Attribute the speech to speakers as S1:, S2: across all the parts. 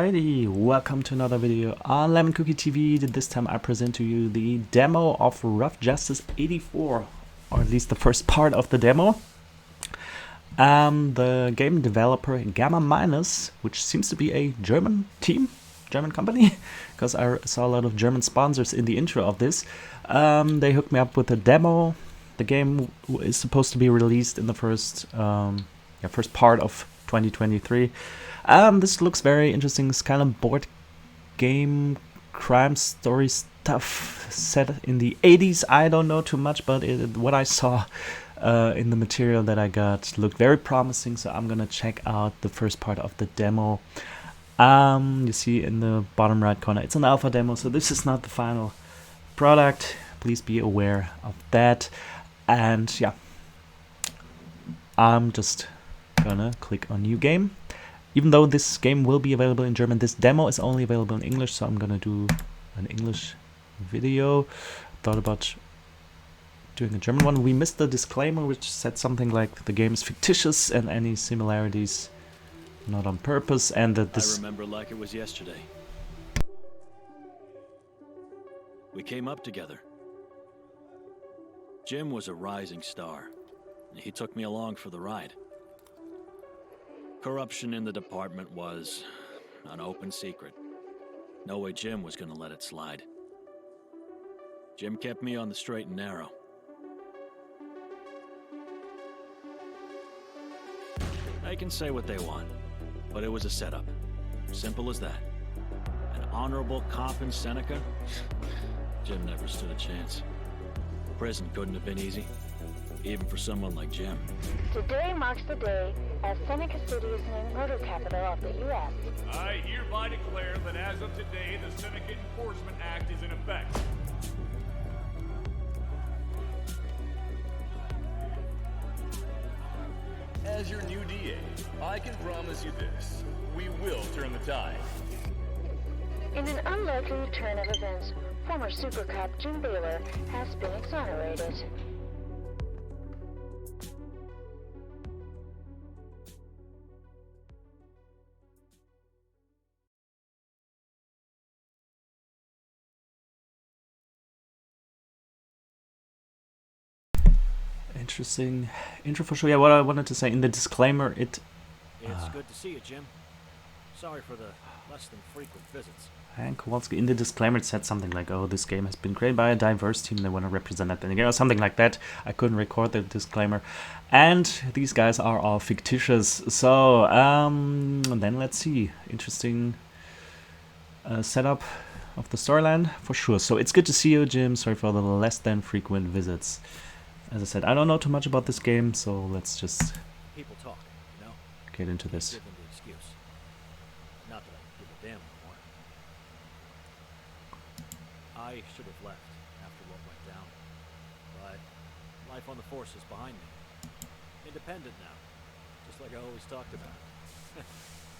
S1: Alrighty, welcome to another video on Lemon Cookie TV. This time I present to you the demo of Rough Justice 84, or at least the first part of the demo. The game developer Gamma Minus, which seems to be a German team, German company, because I saw a lot of German sponsors in the intro of this. They hooked me up with a demo. The game is supposed to be released in the first part of 2023. This looks very interesting. It's kind of board game crime story stuff set in the 80s. I don't know too much, but what I saw in the material that I got looked very promising, so I'm gonna check out the first part of the demo. You see in the bottom right corner, it's an alpha demo, so this is not the final product. Please be aware of that. And yeah, I'm just gonna click on new game. Even though this game will be available in German, this demo is only available in English, so I'm gonna do an English video. Thought about doing a German one. We missed the disclaimer, which said something like the game is fictitious and any similarities not on purpose, and that this...
S2: I remember like it was yesterday. We came up together. Jim was a rising star, and he took me along for the ride. Corruption in the department was an open secret. No way Jim was gonna let it slide. Jim kept me on the straight and narrow. They can say what they want, but it was a setup. Simple as that. An honorable cop in Seneca? Jim never stood a chance. Prison couldn't have been easy, even for someone like Jim.
S3: Today marks the day as Seneca City is named murder capital of the U.S.
S4: I hereby declare that as of today, the Seneca Enforcement Act is in effect. As your new DA, I can promise you this. We will turn the tide.
S3: In an unlikely turn of events, former super cop Jim Baylor has been exonerated.
S1: Interesting intro for sure. Yeah, what I wanted to say in the disclaimer,
S2: It's good to see you, Jim. Sorry for the less than frequent visits.
S1: Hank Kowalski, in the disclaimer it said something like, oh, this game has been created by a diverse team, they want to represent that in the game, or something like that. I couldn't record the disclaimer. And these guys are all fictitious. So, then let's see. Interesting setup of the storyline, for sure. So it's good to see you, Jim. Sorry for the less than frequent visits. As I said, I don't know too much about this game, so let's just
S2: People talk, you know?
S1: get into this.
S2: Give them the excuse. Not that I give a damn anymore. I should have left after what went down, but life on the force is behind me. Independent now, just like I always talked about.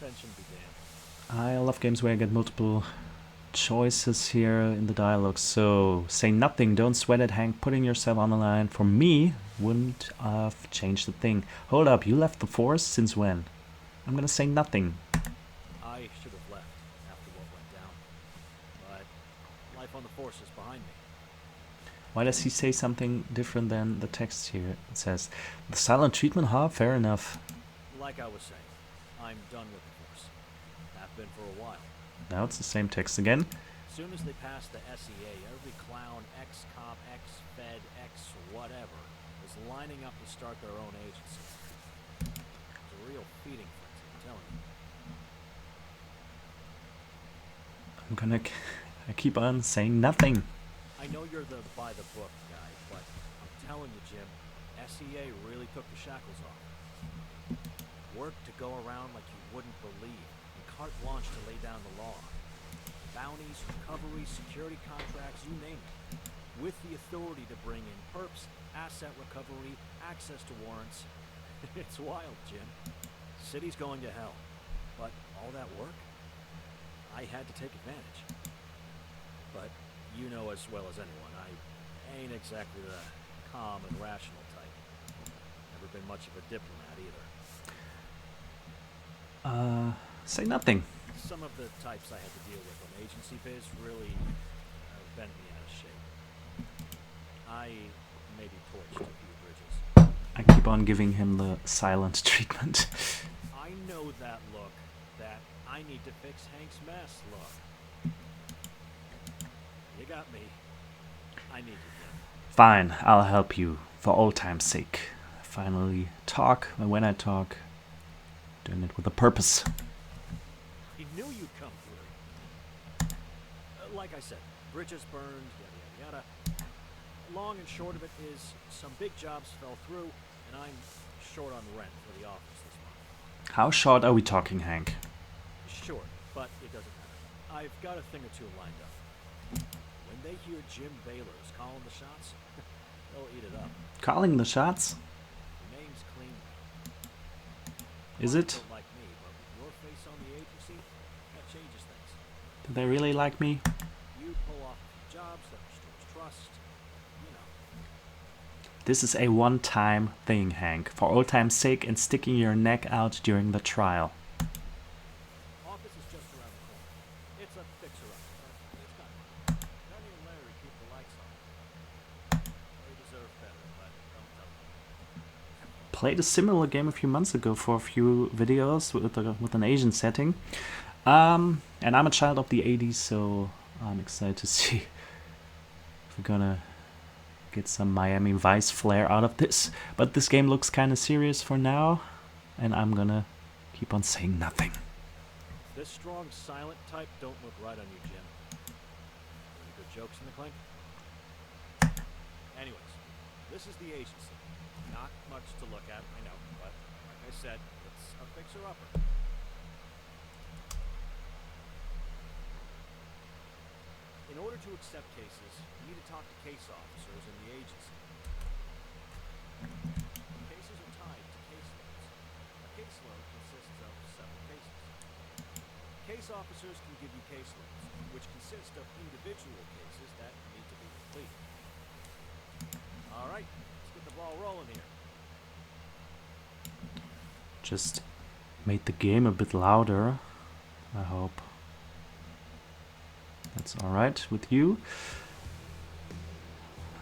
S2: Pension be damned.
S1: I love games where I get multiple choices here in the dialogue. So, say nothing, don't sweat it, Hank. Putting yourself on the line for me wouldn't have changed a thing. Hold up, you left the force? Since when? I'm gonna say nothing.
S2: I should have left after what went down, but life on the force is behind me.
S1: Why does he say something different than the text here? It says, the silent treatment, huh? Fair enough.
S2: Like I was saying, I'm done with the force. Have been for a while.
S1: Now it's the same text again.
S2: As soon as they pass the SEA, every clown, ex-cop, ex-fed, ex-whatever is lining up to start their own agency. It's a real feeding frenzy, I'm telling you.
S1: I keep on saying nothing.
S2: I know you're the by-the-book guy, but I'm telling you, Jim, SEA really took the shackles off. Work to go around like you wouldn't believe. Carte blanche to lay down the law. Bounties, recoveries, security contracts, you name it. With the authority to bring in perps, asset recovery, access to warrants. It's wild, Jim. City's going to hell. But all that work? I had to take advantage. But you know as well as anyone, I ain't exactly the calm and rational type. Never been much of a diplomat either.
S1: Say nothing.
S2: Some of the types I had to deal with on agency biz really bent me out of shape. I maybe torched a few bridges.
S1: I keep on giving him the silent treatment.
S2: I know that look. That I need to fix Hank's mess look. You got me. I need you, Jim.
S1: Fine, I'll help you, for old time's sake. I finally talk, and when I talk, doing it with a purpose.
S2: He knew you'd come through. Like I said, bridges burned, yada yada yada. Long and short of it is, some big jobs fell through, and I'm short on rent for the office this month.
S1: How short are we talking, Hank?
S2: Short, but it doesn't matter. I've got a thing or two lined up. When they hear Jim Baylor's calling the shots, they'll eat it up.
S1: Calling the shots?
S2: The name's clean now.
S1: Is
S2: Clients
S1: it?
S2: don't like me, but with your face on the agency, that changes things.
S1: Do they really like me?
S2: You pull off a few jobs that restores trust. You know.
S1: This is a one-time thing, Hank, for old time's sake and sticking your neck out during the trial.
S2: Office is just around the corner. It's a fixer-up, but it's got money. Johnny and Larry keep the lights on. They deserve better, but don't tell them.
S1: Played a similar game a few months ago for a few videos with an Asian setting. And I'm a child of the 80s, so I'm excited to see if we're gonna get some Miami Vice flair out of this. But this game looks kind of serious for now, and I'm gonna keep on saying nothing.
S2: This strong, silent type don't look right on you, Jim. Any good jokes in the clink? Anyways, this is the agency. Not much to look at, I know, but like I said, it's a fixer-upper. In order to accept cases, you need to talk to case officers in the agency. Cases are tied to caseloads. A caseload consists of several cases. Case officers can give you caseloads, which consist of individual cases that need to be completed. All right, let's get the ball rolling here.
S1: Just made the game a bit louder, I hope. That's alright with you.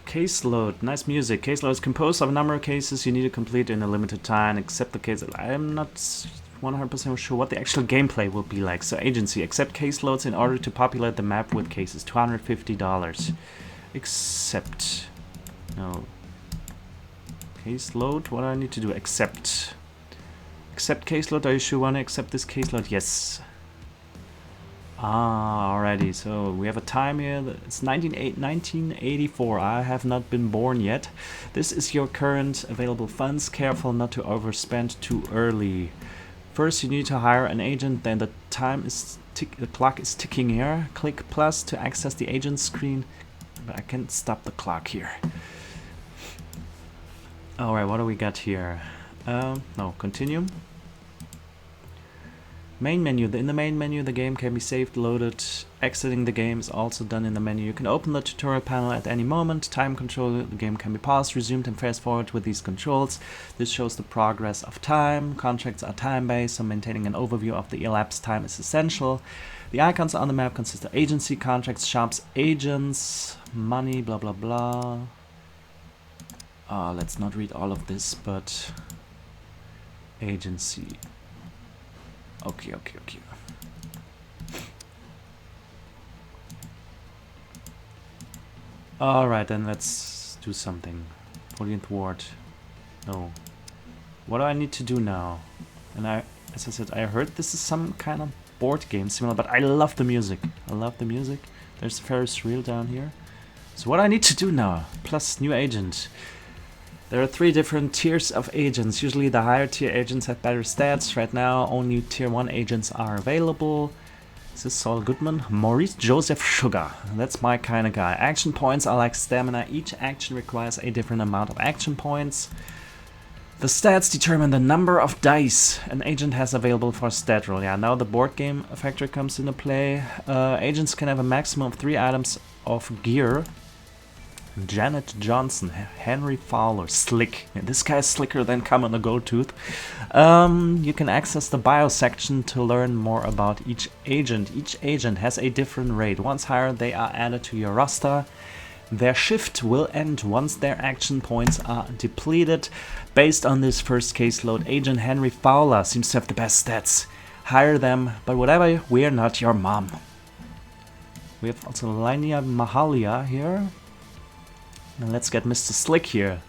S1: Caseload, nice music. Caseload is composed of a number of cases you need to complete in a limited time, except the case. I'm not 100% sure what the actual gameplay will be like. So agency, accept caseloads in order to populate the map with cases. $250. Accept. No. Caseload, what do I need to do? Accept. Accept caseload, are you sure you want to accept this caseload? Yes. Ah, alrighty, so we have a time here, it's 1984, I have not been born yet. This is your current available funds, careful not to overspend too early. First you need to hire an agent, then the clock is ticking here. Click plus to access the agent screen, but I can't stop the clock here. Alright, what do we got here? No, continue. Main menu. In the main menu, the game can be saved, loaded. Exiting the game is also done in the menu. You can open the tutorial panel at any moment. Time control. The game can be paused, resumed, and fast forward with these controls. This shows the progress of time. Contracts are time-based, so maintaining an overview of the elapsed time is essential. The icons on the map consist of agency, contracts, shops, agents, money, blah blah blah. Let's not read all of this, but agency. Okay. Alright, then let's do something. 14th ward. No. What do I need to do now? And as I said, I heard this is some kind of board game similar, but I love the music. There's Ferris wheel down here. So what do I need to do now? Plus new agent. There are 3 different tiers of agents. Usually the higher tier agents have better stats. Right now only tier 1 agents are available. This is Saul Goodman. Maurice Joseph Sugar. That's my kind of guy. Action points are like stamina. Each action requires a different amount of action points. The stats determine the number of dice an agent has available for stat roll. Yeah, now the board game factor comes into play. Agents can have a maximum of 3 items of gear. Janet Johnson, Henry Fowler, Slick. Yeah, this guy's slicker than Come on the Gold Tooth. You can access the bio section to learn more about each agent. Each agent has a different rate. Once hired, they are added to your roster. Their shift will end once their action points are depleted. Based on this first caseload, Agent Henry Fowler seems to have the best stats. Hire them, but whatever, we're not your mom. We have also Linia Mahalia here. And let's get Mr. Slick here.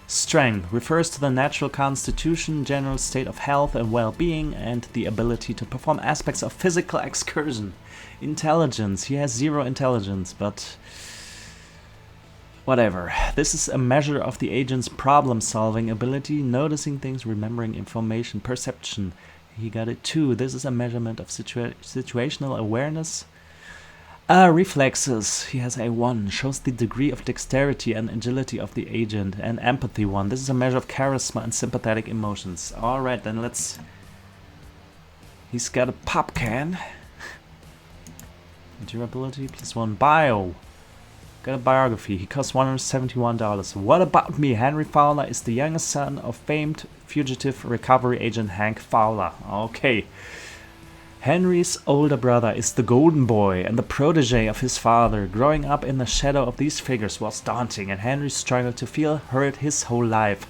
S1: Strength refers to the natural constitution, general state of health and well-being, and the ability to perform aspects of physical excursion. Intelligence, he has 0 intelligence, but whatever. This is a measure of the agent's problem-solving ability, noticing things, remembering information, perception. He got it 2. This is a measurement of situational awareness. Reflexes, he has a 1, shows the degree of dexterity and agility of the agent, and empathy 1. This is a measure of charisma and sympathetic emotions. Alright, then let's... He's got a pop can. Durability +1. Bio. Got a biography. He costs $171. What about me? Henry Fowler is the youngest son of famed fugitive recovery agent Hank Fowler. Okay. Henry's older brother is the golden boy and the protege of his father. Growing up in the shadow of these figures was daunting, and Henry struggled to feel heard his whole life.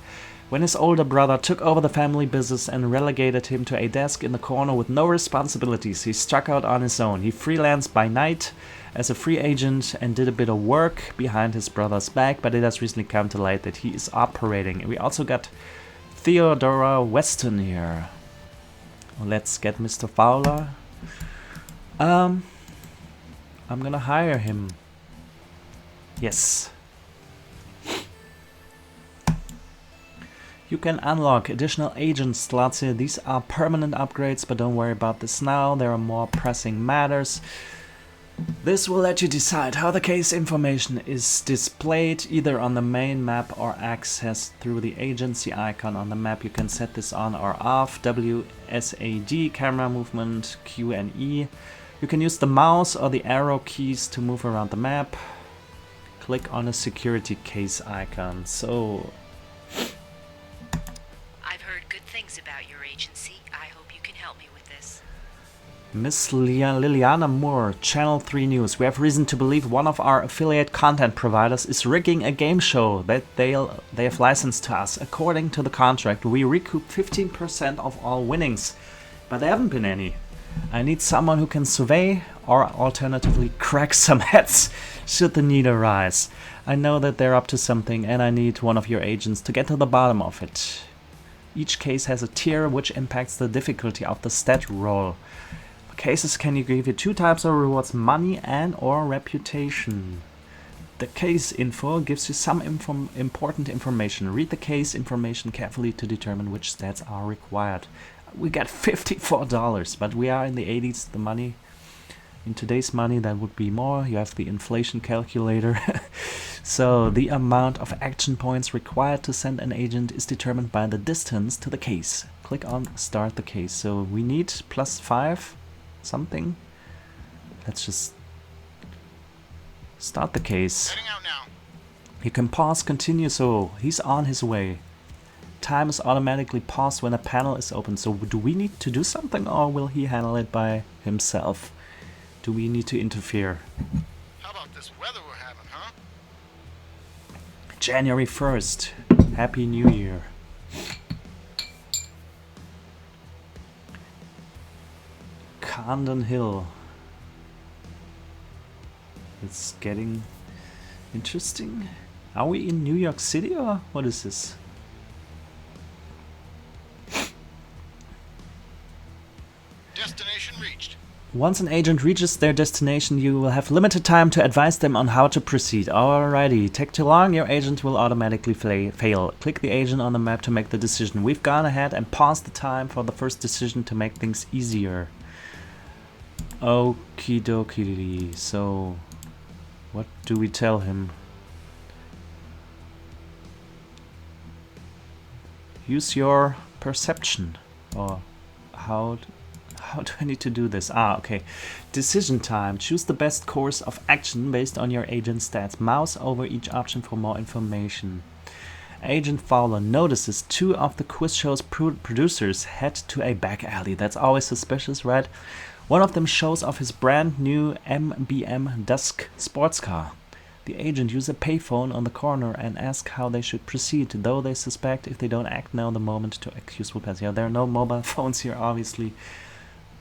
S1: When his older brother took over the family business and relegated him to a desk in the corner with no responsibilities, he struck out on his own. He freelanced by night as a free agent and did a bit of work behind his brother's back, but it has recently come to light that he is operating. We also got Theodora Weston here. Let's get Mr. Fowler. I'm gonna hire him. Yes. You can unlock additional agent slots here. These are permanent upgrades, but don't worry about this now. There are more pressing matters. This will let you decide how the case information is displayed either on the main map or accessed through the agency icon on the map. You can set this on or off. WSAD, camera movement, Q and E. You can use the mouse or the arrow keys to move around the map. Click on a security case icon. So
S5: I've heard good things about your agency. I hope you can help me with this.
S1: Miss Liliana Moore, Channel 3 News. We have reason to believe one of our affiliate content providers is rigging a game show that they have licensed to us. According to the contract, we recoup 15% of all winnings, but there haven't been any. I need someone who can survey or alternatively crack some heads should the need arise. I know that they're up to something and I need one of your agents to get to the bottom of it. Each case has a tier which impacts the difficulty of the stat roll. Cases can give you 2 types of rewards, money and or reputation. The case info gives you some important information. Read the case information carefully to determine which stats are required. We got $54, but we are in the 80s. The money, in today's money, that would be more. You have the inflation calculator. So the amount of action points required to send an agent is determined by the distance to the case. Click on start the case. So we need +5 something. Let's just start the case.
S6: Heading out now.
S1: You can pause, continue, so he's on his way. Time is automatically paused when a panel is open. So do we need to do something or will he handle it by himself? Do we need to interfere?
S6: How about this weather we're having, huh?
S1: January 1st. Happy New Year. Camden Hill. It's getting interesting. Are we in New York City or what is this?
S6: Destination reached.
S1: Once an agent reaches their destination, you will have limited time to advise them on how to proceed. Alrighty, take too long, your agent will automatically fail. Click the agent on the map to make the decision. We've gone ahead and paused the time for the first decision to make things easier. Okie dokie, so what do we tell him? Use your perception, or how How do I need to do this? Ah, okay. Decision time. Choose the best course of action based on your agent's stats. Mouse over each option for more information. Agent Fowler notices 2 of the quiz show's producers head to a back alley. That's always suspicious, right? One of them shows off his brand new MBM Dusk sports car. The agent uses a payphone on the corner and asks how they should proceed, though they suspect if they don't act now, the moment to accuse will pass. Yeah, there are no mobile phones here, obviously.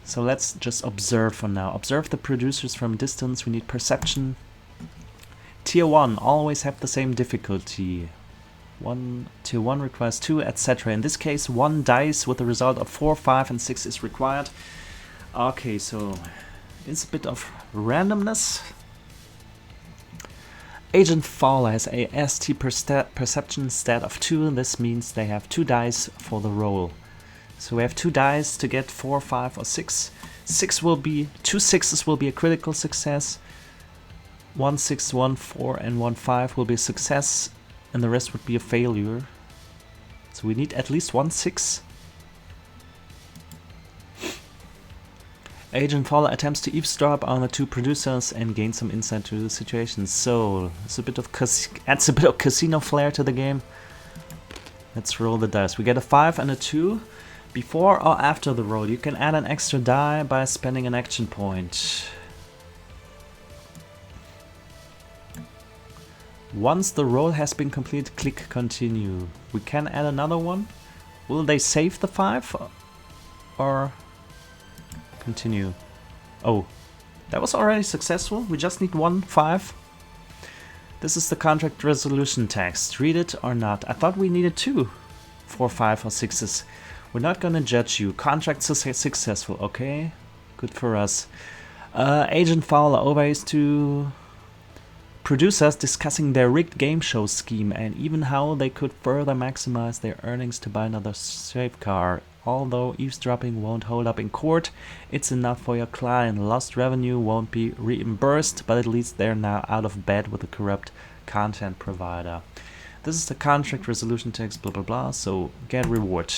S1: So let's just observe for now. Observe the producers from distance. We need perception. Tier 1, always have the same difficulty. Tier 1 requires 2, etc. In this case, 1 dice with a result of 4, 5, and 6 is required. Okay, so it's a bit of randomness. Agent Fowler has a ST perception stat of 2. This means they have 2 dice for the roll. So we have 2 dice to get 4, 5, or 6. 6 will be 2 6s will be a critical success. 1 6, 1 4, and 1 5 will be a success, and the rest would be a failure. So we need at least 1 6. Agent Fowler attempts to eavesdrop on the 2 producers and gain some insight to the situation. So it's a bit of adds a bit of casino flair to the game. Let's roll the dice. We get a 5 and a 2. Before or after the roll, you can add an extra die by spending an action point. Once the roll has been completed, click continue. We can add another one. Will they save the 5 or continue? Oh, that was already successful. We just need 1 5. This is the contract resolution text. Read it or not. I thought we needed 2 4, 5, or 6s. We're not gonna judge you. Contract successful. Okay, good for us. Agent Fowler overhears 2 producers discussing their rigged game show scheme and even how they could further maximize their earnings to buy another safe car. Although eavesdropping won't hold up in court, it's enough for your client. Lost revenue won't be reimbursed, but at least they're now out of bed with a corrupt content provider. This is the contract resolution text, blah blah blah, so get reward.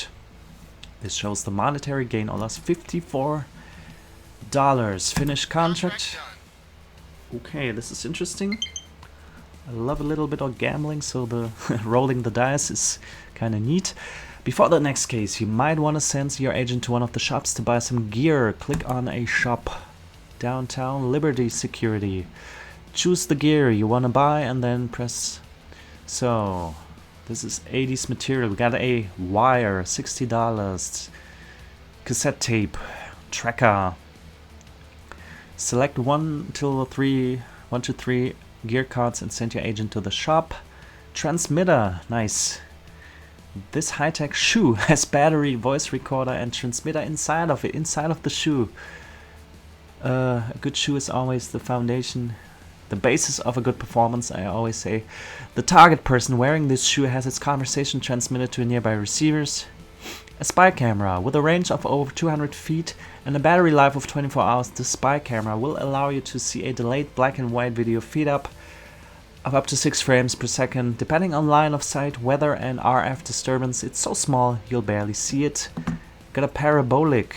S1: This shows the monetary gain or loss, $54. Finish contract. Okay, this is interesting. I love a little bit of gambling, so the rolling the dice is kind of neat. Before the next case, you might want to send your agent to one of the shops to buy some gear. Click on a shop. Downtown Liberty Security. Choose the gear you want to buy and then press. So, this is 80s material. We got a wire, $60. Cassette tape. Tracker. Select 1 to 3 gear cards and send your agent to the shop. Transmitter. Nice. This high-tech shoe has battery, voice recorder, and transmitter inside of it, inside of the shoe. A good shoe is always the foundation, the basis of a good performance, I always say. The target person wearing this shoe has its conversation transmitted to nearby receivers. A spy camera. With a range of over 200 feet and a battery life of 24 hours, the spy camera will allow you to see a delayed black and white video feed of up to 6 frames per second, depending on line of sight, weather, and RF disturbance. It's so small you'll barely see it. Got a parabolic.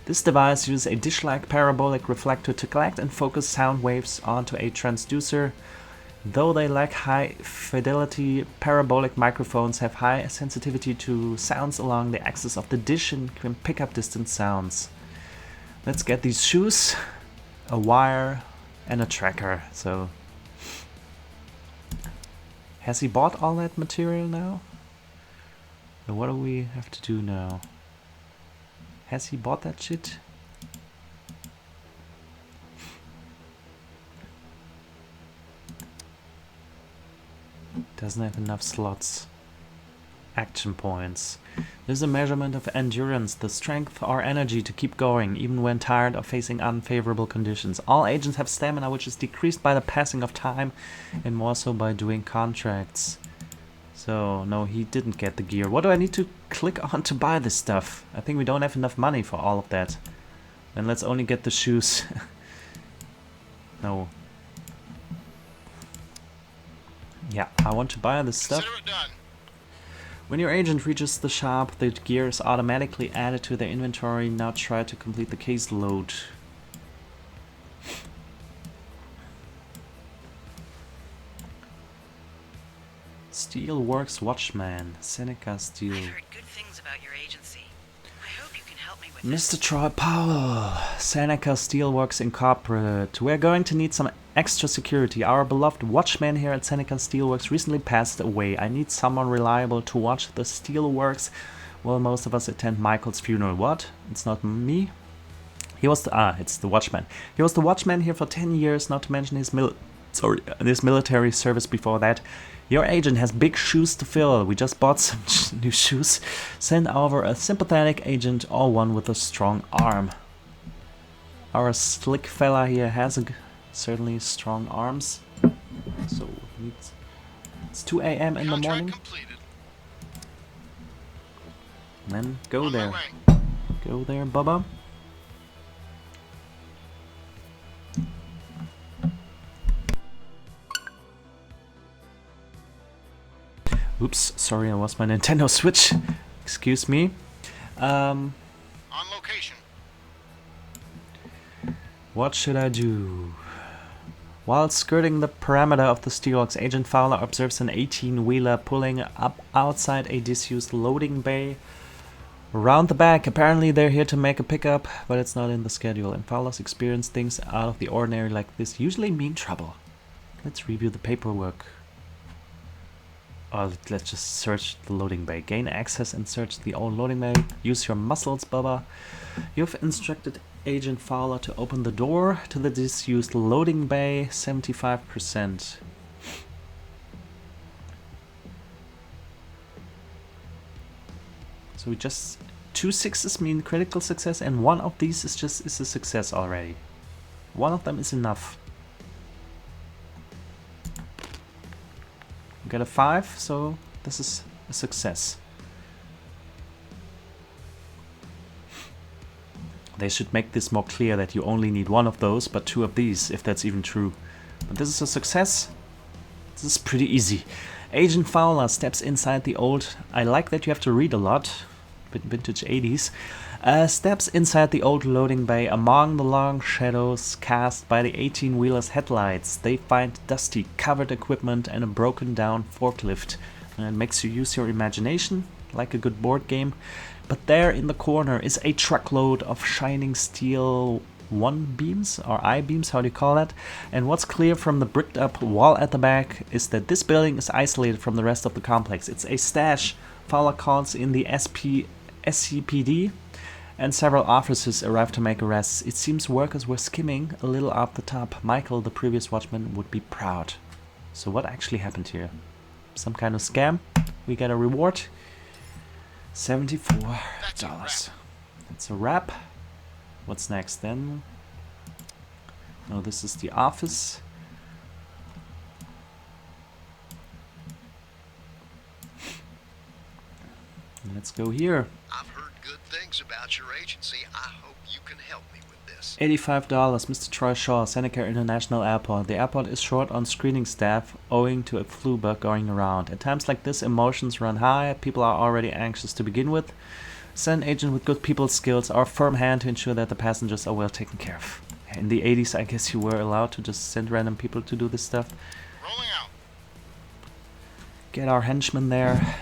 S1: This device uses a dish-like parabolic reflector to collect and focus sound waves onto a transducer. Though they lack high fidelity, parabolic microphones have high sensitivity to sounds along the axis of the dish and can pick up distant sounds. Let's get these shoes, a wire, and a tracker. So, has he bought all that material now? So what do we have to do now? Has he bought that shit? Doesn't have enough slots. Action points. This is a measurement of endurance, the strength or energy to keep going, even when tired or facing unfavorable conditions. All agents have stamina, which is decreased by the passing of time, and more so by doing contracts. So, no, he didn't get the gear. What do I need to click on to buy this stuff? I think we don't have enough money for all of that. Then let's only get the shoes. No. Yeah, I want to buy this stuff.
S6: Consider it done.
S1: When your agent reaches the shop, the gear is automatically added to their inventory. Now try to complete the case load. Steelworks Watchman, Seneca Steel.
S5: I've heard good things about your agency. I hope you can help me with
S1: Mr.
S5: this.
S1: Troy Powell, Seneca Steelworks Incorporated. We're going to need some extra security. Our beloved watchman here at Seneca Steelworks recently passed away. I need someone reliable to watch the steelworks while most of us attend Michael's funeral. What? It's not me? He was the, it's the watchman. He was the watchman here for 10 years, not to mention his military service before that. Your agent has big shoes to fill. We just bought some new shoes. Send over a sympathetic agent or one with a strong arm. Our slick fella here has certainly strong arms. So it's 2 a.m. in the
S6: Contract
S1: morning.
S6: completed.
S1: Then go
S6: On my
S1: there.
S6: way.
S1: Go there, Bubba. Oops, sorry, I lost my Nintendo Switch. Excuse me.
S6: On location.
S1: What should I do? While skirting the perimeter of the Steelworks, Agent Fowler observes an 18-wheeler pulling up outside a disused loading bay. Around the back, apparently they're here to make a pickup, but it's not in the schedule. In Fowler's experience, things out of the ordinary like this usually mean trouble. Let's review the paperwork. Let's just search the loading bay. Gain access and search the old loading bay. Use your muscles, Bubba. You've instructed Agent Fowler to open the door to the disused loading bay. 75%. So we just 2 6s mean critical success, and one of these is a success already. One of them is enough. We got a 5, so this is a success. They should make this more clear that you only need one of those, but 2 of these, if that's even true. But this is a success. This is pretty easy. Agent Fowler steps inside the old... I like that you have to read a lot. Bit vintage 80s. Steps inside the old loading bay. Among the long shadows cast by the 18-wheeler's headlights, they find dusty, covered equipment and a broken down forklift. And it makes you use your imagination, like a good board game. But there in the corner is a truckload of shining steel beams or I-beams, how do you call that? And what's clear from the bricked up wall at the back is that this building is isolated from the rest of the complex. It's a stash. Fowler calls in the SCPD, and several officers arrive to make arrests. It seems workers were skimming a little up the top. Michael, the previous watchman, would be proud. So what actually happened here? Some kind of scam? We get a reward. $74. That's a wrap. What's next then? Oh, this is the office. Let's go here.
S7: I've heard good things about your agency. I hope you can help me with this.
S1: $85. Mr. Troy Shaw, Seneca International Airport. The airport is short on screening staff owing to a flu bug going around. At times like this, emotions run high. People are already anxious to begin with. Send an agent with good people skills or firm hand to ensure that the passengers are well taken care of. In the 80s, I guess you were allowed to just send random people to do this stuff.
S6: Rolling out.
S1: Get our henchman there.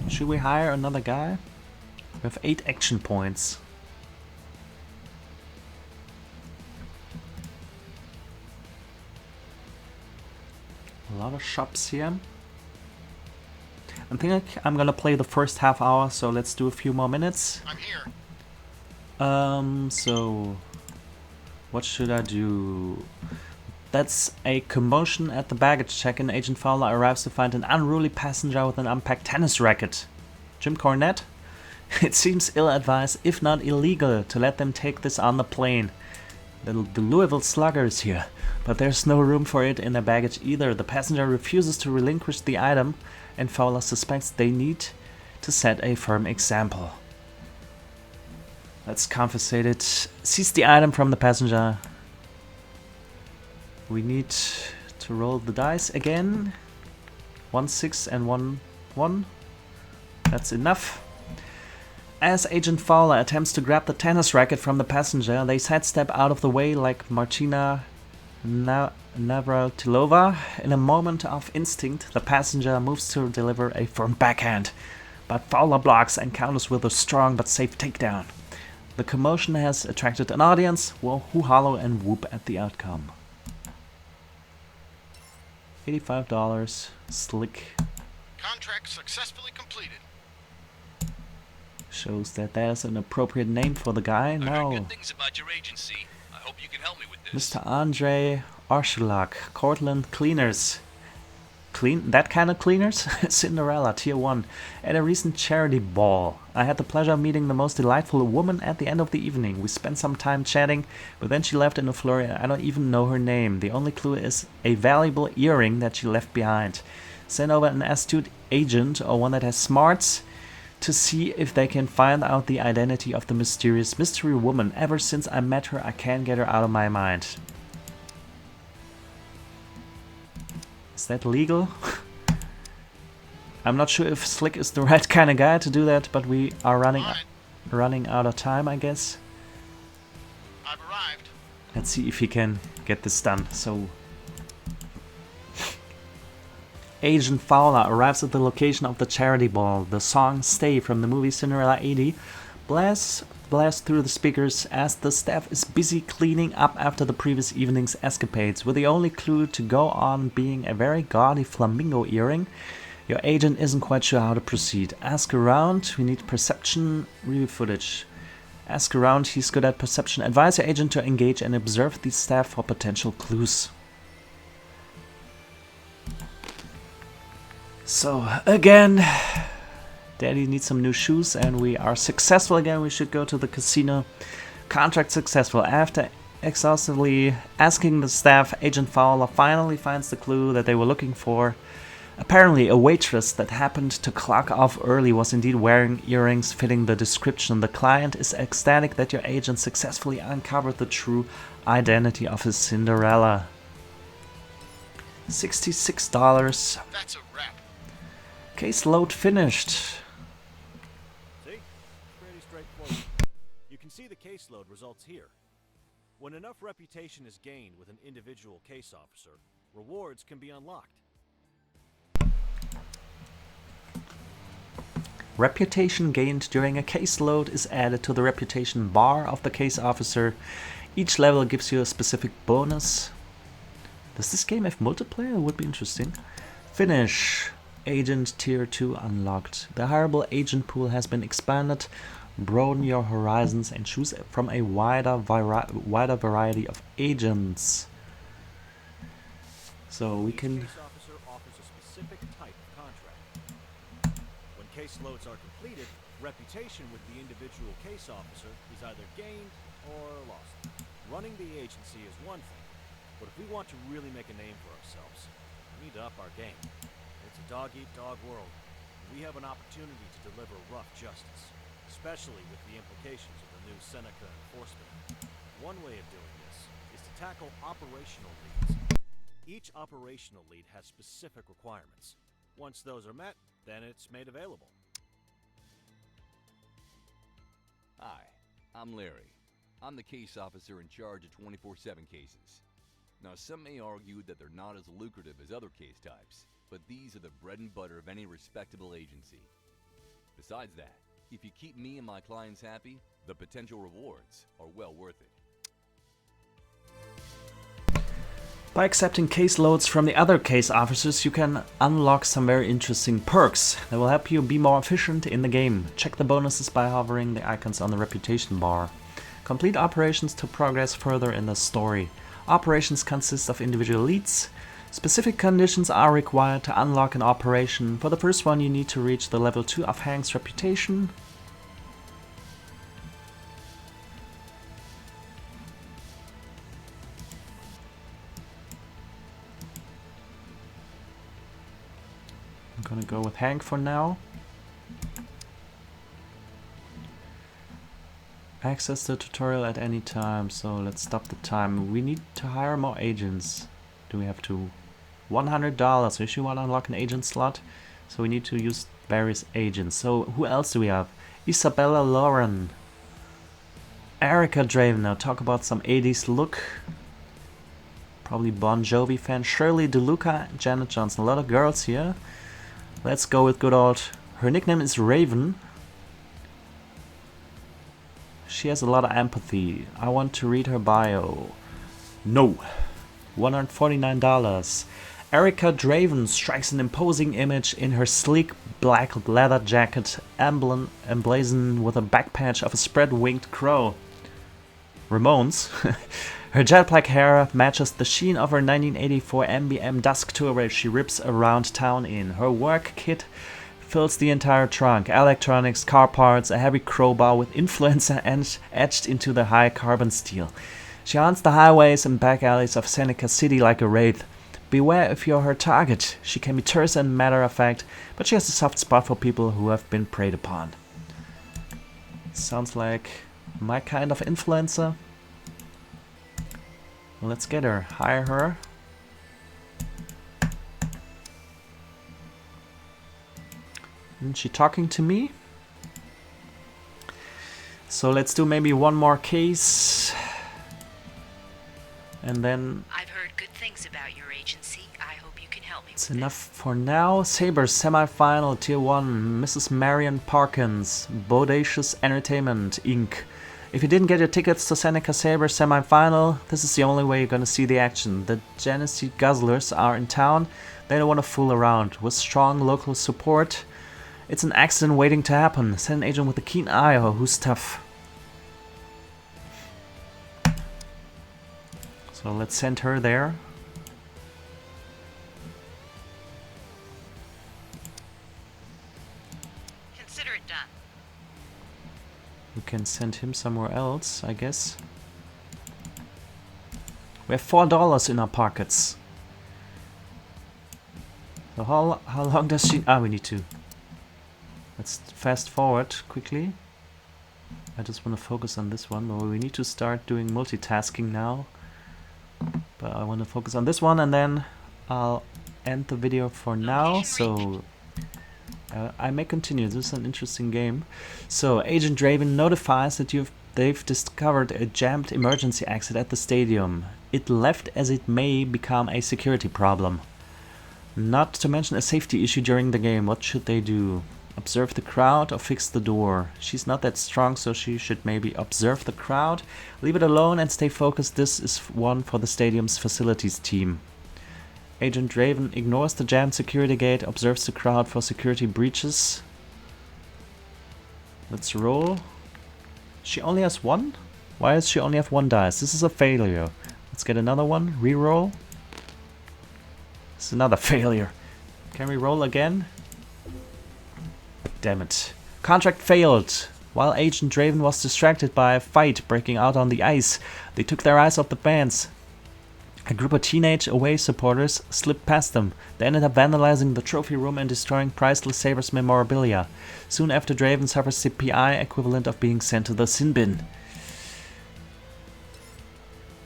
S1: Should we hire another guy? We have 8 action points. A lot of shops here. I think I'm gonna play the first half hour, so let's do a few more minutes.
S6: I'm here.
S1: So what should I do? That's a commotion at the baggage check-in. Agent Fowler arrives to find an unruly passenger with an unpacked tennis racket. Jim Cornette? It seems ill-advised, if not illegal, to let them take this on the plane. The Louisville Slugger is here, but there's no room for it in their baggage either. The passenger refuses to relinquish the item, and Fowler suspects they need to set a firm example. Let's confiscate it. Seize the item from the passenger. We need to to roll the dice again. 1 6 and 1 1. That's enough. As Agent Fowler attempts to grab the tennis racket from the passenger, they sidestep out of the way like Martina Navratilova. In a moment of instinct, the passenger moves to deliver a firm backhand, but Fowler blocks and counters with a strong but safe takedown. The commotion has attracted an audience who hollow and whoop at the outcome. $85. Slick.
S6: Contract successfully completed.
S1: Shows that there's an appropriate name for the guy.
S4: I heard
S1: Now,
S4: good things about your agency. I hope you can help me with this.
S1: Mr. Andre Archulak, Cortland Cleaners. Clean that kind of cleaners? Cinderella, Tier 1. At a recent charity ball, I had the pleasure of meeting the most delightful woman at the end of the evening. We spent some time chatting, but then she left in a flurry and I don't even know her name. The only clue is a valuable earring that she left behind. Send over an astute agent or one that has smarts to see if they can find out the identity of the mysterious mystery woman. Ever since I met her, I can't get her out of my mind. Is that legal? I'm not sure if Slick is the right kind of guy to do that, but we are running out of time, I guess.
S6: I've arrived.
S1: Let's see if he can get this done. So, Agent Fowler arrives at the location of the charity ball. The song "Stay" from the movie Cinderella 80 blasts through the speakers as the staff is busy cleaning up after the previous evening's escapades, with the only clue to go on being a very gaudy flamingo earring. Your agent isn't quite sure how to proceed. Ask around. We need perception review footage. Ask around. He's good at perception. Advise your agent to engage and observe the staff for potential clues. So, again, Daddy needs some new shoes and we are successful again. We should go to the casino. Contract successful. After exhaustively asking the staff, Agent Fowler finally finds the clue that they were looking for. Apparently, a waitress that happened to clock off early was indeed wearing earrings fitting the description. The client is ecstatic that your agent successfully uncovered the true identity of his Cinderella. $66.
S6: That's a wrap.
S1: Case load finished.
S2: See? Pretty straightforward. You can see the caseload results here. When enough reputation is gained with an individual case officer, rewards can be unlocked.
S1: Reputation gained during a caseload is added to the reputation bar of the case officer. Each level gives you a specific bonus. Does this game have multiplayer? It would be interesting. Finish. Agent Tier 2 unlocked. The hireable agent pool has been expanded. Broaden your horizons and choose from a wider variety of agents. So we can...
S2: Each case officer offers a specific type of contract. When caseloads are completed, reputation with the individual case officer is either gained or lost. Running the agency is one thing, but if we want to really make a name for ourselves, we need to up our game. It's a dog-eat-dog world, and we have an opportunity to deliver rough justice, especially with the implications of the new Seneca enforcement. One way of doing this is to tackle operational leads. Each operational lead has specific requirements. Once those are met, then it's made available.
S8: Hi, I'm Larry. I'm the case officer in charge of 24/7 cases. Now, some may argue that they're not as lucrative as other case types, but these are the bread and butter of any respectable agency. Besides that, if you keep me and my clients happy, the potential rewards are well worth it.
S1: By accepting caseloads from the other case officers, you can unlock some very interesting perks that will help you be more efficient in the game. Check the bonuses by hovering the icons on the reputation bar. Complete operations to progress further in the story. Operations consist of individual leads. Specific conditions are required to unlock an operation. For the first one, you need to reach the level 2 of Hank's reputation. I'm gonna go with Hank for now. Access the tutorial at any time, so let's stop the time. We need to hire more agents. Do we have to $100. We should want to unlock an agent slot. So we need to use various agents. So who else do we have? Isabella Lauren. Erica Draven. Now talk about some 80s look. Probably Bon Jovi fan. Shirley DeLuca, Janet Johnson. A lot of girls here. Let's go with good old... Her nickname is Raven. She has a lot of empathy. I want to read her bio. No. $149. Erica Draven strikes an imposing image in her sleek black leather jacket, emblazoned with a back patch of a spread-winged crow. Ramones. Her jet black hair matches the sheen of her 1984 MBM Dusk Tourer she rips around town in. Her work kit fills the entire trunk. Electronics, car parts, a heavy crowbar with influencer etched into the high carbon steel. She haunts the highways and back alleys of Seneca City like a wraith. Beware if you're her target. She can be terse and matter-of-fact, but she has a soft spot for people who have been preyed upon. Sounds like my kind of influencer. Well, let's get her. Hire her. Isn't she talking to me? So let's do maybe one more case. And then...
S5: I've heard good things about your agency. I hope you can help me
S1: It's
S5: with
S1: enough for now. Sabres semi-final Tier 1. Mrs. Marion Parkins. Bodacious Entertainment Inc. If you didn't get your tickets to Seneca Sabres semi-final, this is the only way you're gonna see the action. The Genesee Guzzlers are in town. They don't want to fool around. With strong local support, it's an accident waiting to happen. Send an agent with a keen eye or who's tough. So let's send her there.
S5: Consider it done.
S1: We can send him somewhere else, I guess. We have $4 in our pockets. So how long does she... Ah, we need to... Let's fast forward quickly. I just want to focus on this one. But we need to start doing multitasking now. But I want to focus on this one and then I'll end the video for now. So I may continue. This is an interesting game. So Agent Draven notifies that they've discovered a jammed emergency exit at the stadium. It left as it may become a security problem. Not to mention a safety issue during the game. What should they do? Observe the crowd or fix the door? She's not that strong, so she should maybe observe the crowd. Leave it alone and stay focused. This is one for the stadium's facilities team. Agent Draven ignores the jammed security gate, observes the crowd for security breaches. Let's roll. She only has one? Why does she only have one dice? This is a failure. Let's get another one. Reroll. This is another failure. Can we roll again? Damn it. Contract failed. While Agent Draven was distracted by a fight breaking out on the ice, they took their eyes off the fans. A group of teenage away supporters slipped past them. They ended up vandalizing the trophy room and destroying priceless Sabres memorabilia. Soon after, Draven suffers the PI equivalent of being sent to the sin bin.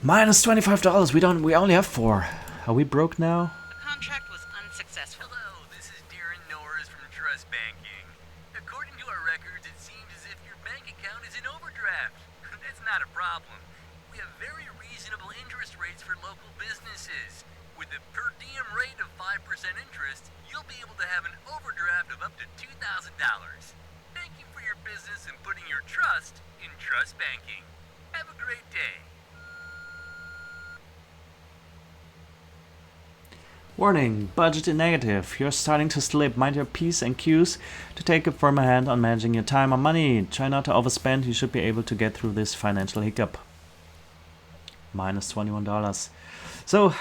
S1: Minus $25. We only have 4. Are we broke now?
S5: The contract was unsuccessful.
S9: Hello, this is Noir from Trust Banking. According to our records, it seems as if your bank account is in overdraft. That's not a problem. We have very reasonable interest rates for local businesses. With a per diem rate of 5% interest, you'll be able to have an overdraft of up to $2,000. Thank you for your business and putting your trust in Trust Banking. Have a great day.
S1: Warning, budget in negative. You're starting to slip. Mind your P's and Q's to take a firmer hand on managing your time or money. Try not to overspend. You should be able to get through this financial hiccup. Minus $21. So,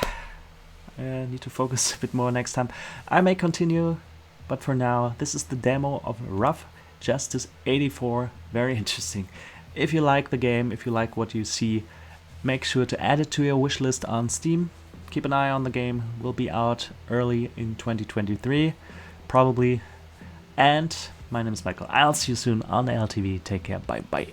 S1: I need to focus a bit more next time. I may continue, but for now, this is the demo of Rough Justice 84. Very interesting. If you like the game, if you like what you see, make sure to add it to your wish list on Steam. Keep an eye on the game. Will be out early in 2023, probably. And my name is Michael. I'll see you soon on the LTV. Take care. Bye bye.